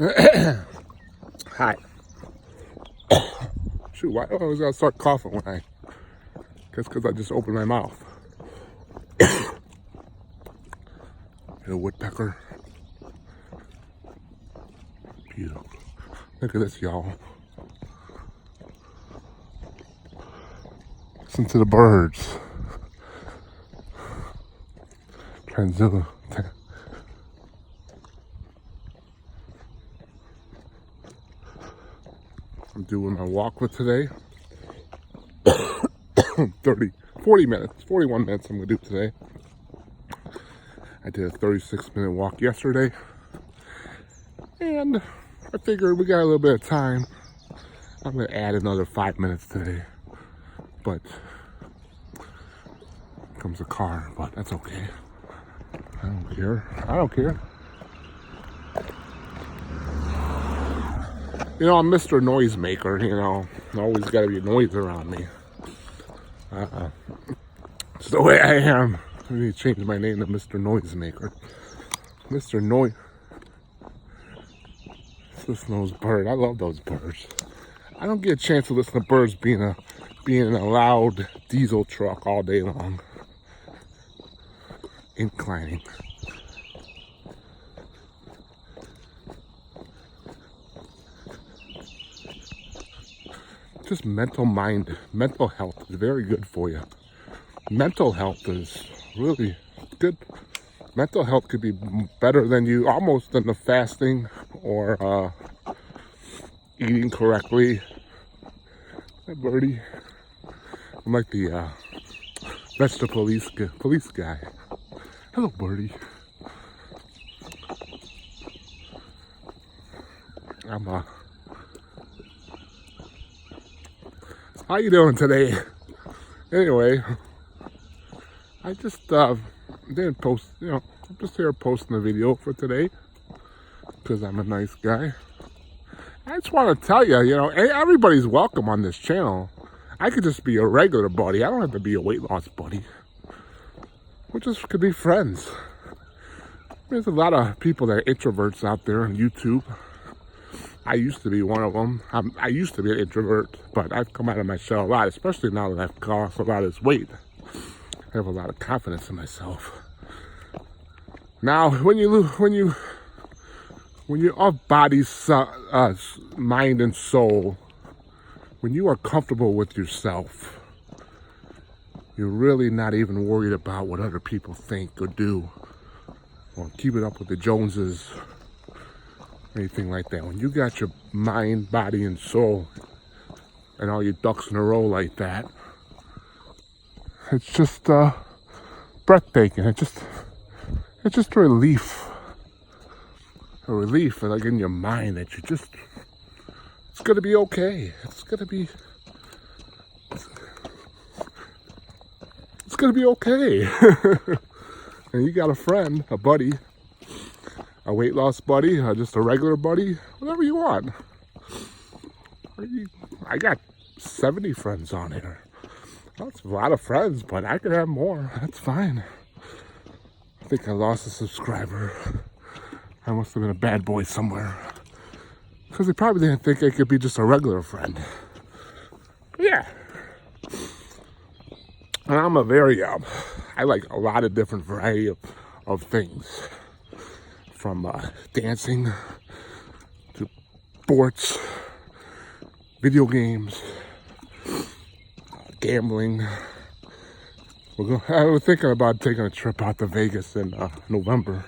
Hi. Shoot, why do I always gotta start coughing when I... Guess because I just opened my mouth. Hit a woodpecker. Beautiful. Look at this, y'all. Listen to the birds. Transil. I'm doing my walk for today. 40 minutes, 41 minutes I'm gonna do today. I did a 36-minute walk yesterday. And I figured we got a little bit of time. I'm gonna add another 5 minutes today. But comes a car, but that's okay. I don't care. I don't care. You know, I'm Mr. Noisemaker, you know. Always gotta be noise around me. It's the way I am. I need to change my name to Mr. Noisemaker. Mr. Noise. Listen to those birds. I love those birds. I don't get a chance to listen to birds being in a loud diesel truck all day long. Inclining. Just mental health is very good for you. Mental health is really good. Mental health could be better than the fasting or eating correctly. Hey, birdie. I'm like the vegetable police guy. Hello, birdie. How you doing today? Anyway, I just didn't post, I'm just here posting a video for today because I'm a nice guy. I just want to tell you, everybody's welcome on this channel. I could just be a regular buddy. I don't have to be a weight loss buddy. We just could be friends. There's a lot of people that are introverts out there on YouTube. I used to be one of them. I used to be an introvert, but I've come out of my shell a lot, especially now that I've lost a lot of this weight. I have a lot of confidence in myself. Now, when you're off body, mind, and soul, when you are comfortable with yourself, you're really not even worried about what other people think or do, or keeping up with the Joneses, anything like that. When you got your mind, body, and soul, and all your ducks in a row like that, it's just breathtaking. It's just a relief. A relief, like in your mind, that it's gonna be okay. It's gonna be okay. And you got a friend, a buddy, a weight loss buddy, just a regular buddy, whatever you want. I got 70 friends on here. That's a lot of friends, but I could have more. That's fine. I think I lost a subscriber. I must have been a bad boy somewhere. Because they probably didn't think I could be just a regular friend. Yeah. And I'm I like a lot of different variety of things. From dancing to sports, video games, gambling. I was thinking about taking a trip out to Vegas in November.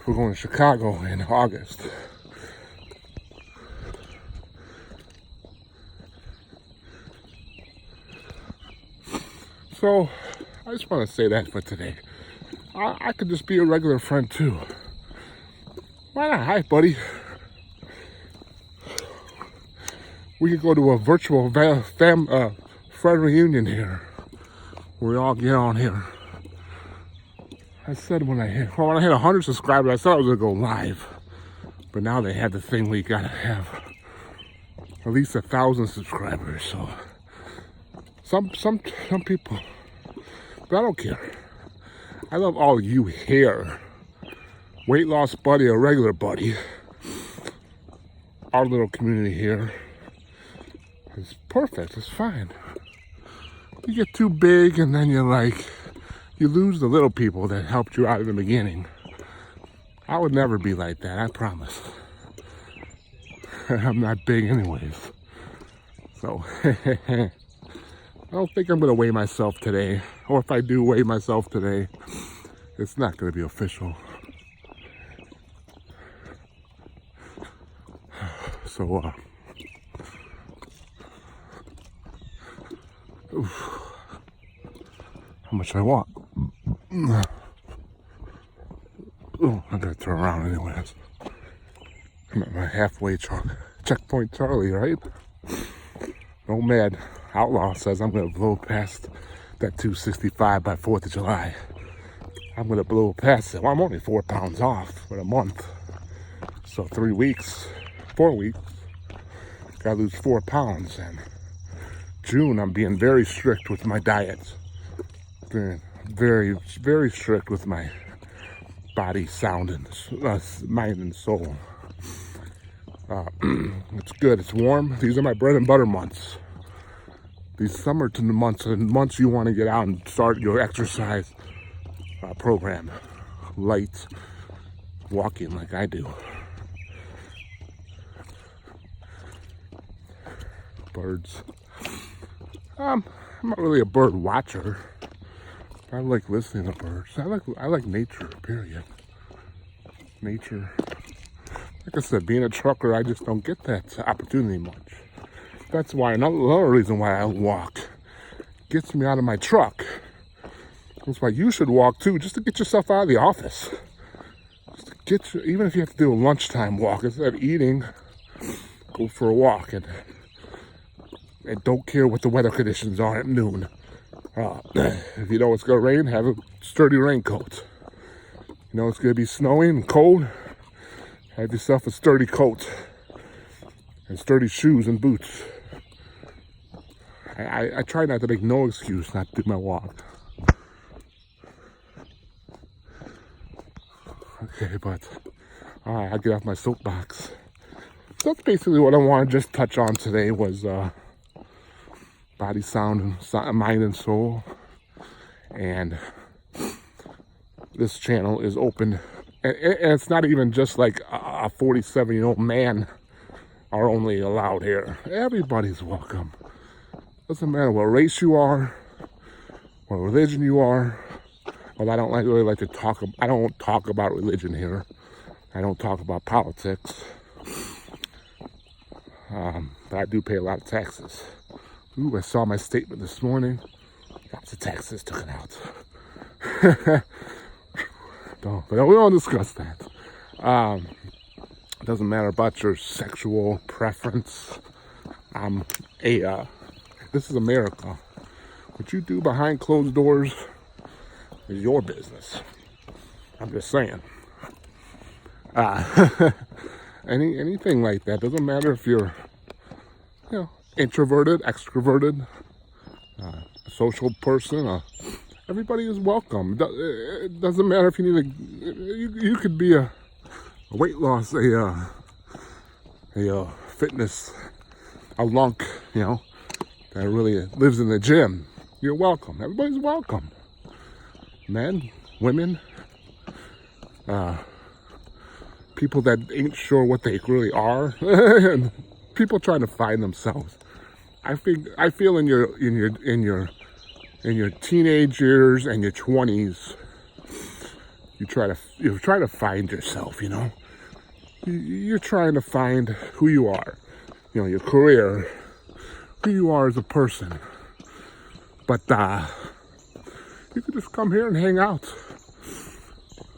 We're going to Chicago in August. So, I just want to say that for today. I could just be a regular friend too. Why not? Hi, buddy. We could go to a virtual friend reunion here. Where we all get on here. I said when I hit 100 subscribers, I thought I was gonna go live. But now they have the thing where you gotta have at least 1,000 subscribers. So some people, but I don't care. I love all you here. weight loss buddy or regular buddy, our little community here is perfect. It's fine. You get too big and then you lose the little people that helped you out in the beginning. I would never be like that, I promise. I'm not big anyways. So, I don't think I'm going to weigh myself today. Or if I do weigh myself today, it's not going to be official. So, how much I want? Oh, I gotta turn around anyways. I'm at my halfway checkpoint Charlie, right? Nomad Outlaw says I'm gonna blow past that 265 by 4th of July. I'm gonna blow past it. Well, I'm only 4 pounds off for a month. So 3 weeks, 4 weeks, gotta lose 4 pounds. And June, I'm being very strict with my diet. Very, very strict with my body, sound, and mind and soul. It's good. It's warm. These are my bread and butter months. These summer months are months you want to get out and start your exercise program. Light walking like I do. Birds. I'm not really a bird watcher. I like listening to birds. I like nature, period. Nature. Like I said, being a trucker, I just don't get that opportunity much. That's why, another reason why I walk. Gets me out of my truck. That's why you should walk too, just to get yourself out of the office. Just to get you, even if you have to do a lunchtime walk, instead of eating, go for a walk and don't care what the weather conditions are at noon. If you know it's going to rain, have a sturdy raincoat. You know it's going to be snowing and cold, have yourself a sturdy coat and sturdy shoes and boots. I try not to make no excuse not to do my walk. Okay, but alright, I'll get off my soapbox. So that's basically what I want to just touch on today was body, sound, mind, and soul. And this channel is open. And it's not even just like a 47-year-old man are only allowed here. Everybody's welcome. Doesn't matter what race you are, what religion you are. Well, I don't really like to talk. I don't talk about religion here. I don't talk about politics. But I do pay a lot of taxes. Ooh, I saw my statement this morning. Lots of taxes took it out. But we won't discuss that. It doesn't matter about your sexual preference. This is America. What you do behind closed doors is your business. I'm just saying. Anything like that. Doesn't matter if you're, introverted, extroverted, a social person. Everybody is welcome. It doesn't matter if you need you could be a weight loss, a fitness, a lunk, that really lives in the gym. You're welcome. Everybody's welcome. Men, women, people that ain't sure what they really are, and people trying to find themselves. I feel in your teenage years and your 20s, you're trying to find yourself. You're trying to find who you are. Your career, who you are as a person. But you could just come here and hang out.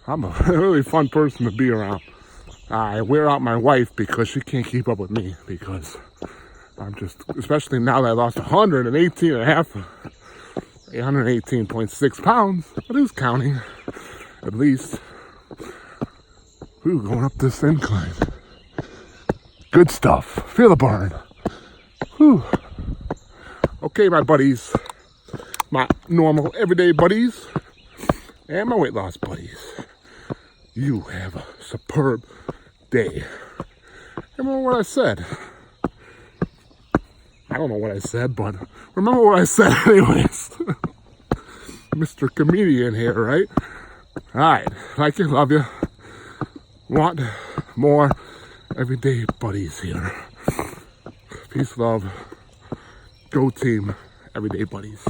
I'm a really fun person to be around. I wear out my wife because she can't keep up with me, because I'm just, especially now that I lost 118.6 pounds, but who's counting? At least. Ooh, going up this incline. Good stuff. Feel the burn. Whew. Okay, my buddies. My normal, everyday buddies. And my weight loss buddies. you have a superb day. Remember what I said? I don't know what I said, but remember what I said anyways. Mr. Comedian here, right? Alright, like you, love you. Want more everyday buddies here. Peace, love. Go team, everyday buddies.